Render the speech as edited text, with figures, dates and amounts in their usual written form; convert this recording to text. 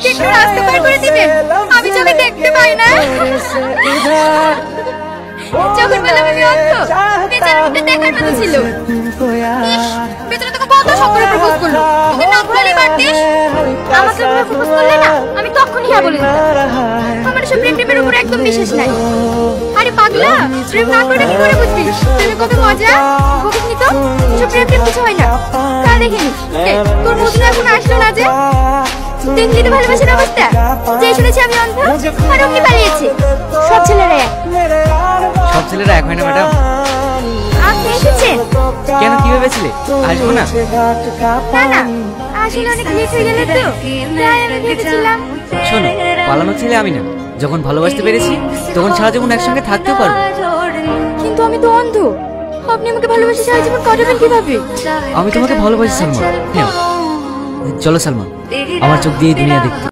কি একটু রাস্তা পার করে দিবেন? আমি চোখে দেখতে পাই না। যখন বললাম আমি অন্ধ, বেচারাটা দেখার মতো ছিল। বেচারা তোকে কত শখ করে প্রপোজ করলো, তোকে না বলে পারতিস। আমাকে প্রপোজ করলে না, আমি তখনই হ্যাঁ বলে দিতাম। আমার সব প্রেমের উপর একদম বিশ্বাস নাই। আরে পাগলা, প্রেম না করে কি করে বুঝবি তুমি কত মজা? বুঝিস নি তো, সব প্রেম কিছু হয় না। তা দেখিনি তোর বুঝলে এখন আসলো না যে। দেখলি তো ভালোবাসার অবস্থা, যে শুনেছি আমি অন্ধ আর অমনি পালিয়েছে। সব ছেলেরা এক। সব ছেলেরা এক হয় না ম্যাডাম। আপনি এসেছেন কেন, কি ভেবেছিলে আসবো না? না না, আসলে অনেক লেট হয়ে গেল তো, তাই আমি ভেবেছিলাম। শোনো, পালানো ছেলে আমি না। যখন ভালোবাসতে পেরেছি তখন সারা জীবন একসঙ্গে থাকতেও পারবো। কিন্তু আমি তো অন্ধ, আপনি আমাকে ভালোবাসে সারা জীবন কাটাবেন কিভাবে? আমি তোমাকে ভালোবাসি সালমা। চলো সালমা, আমার চোখ দিয়ে দুনিয়া দেখতে।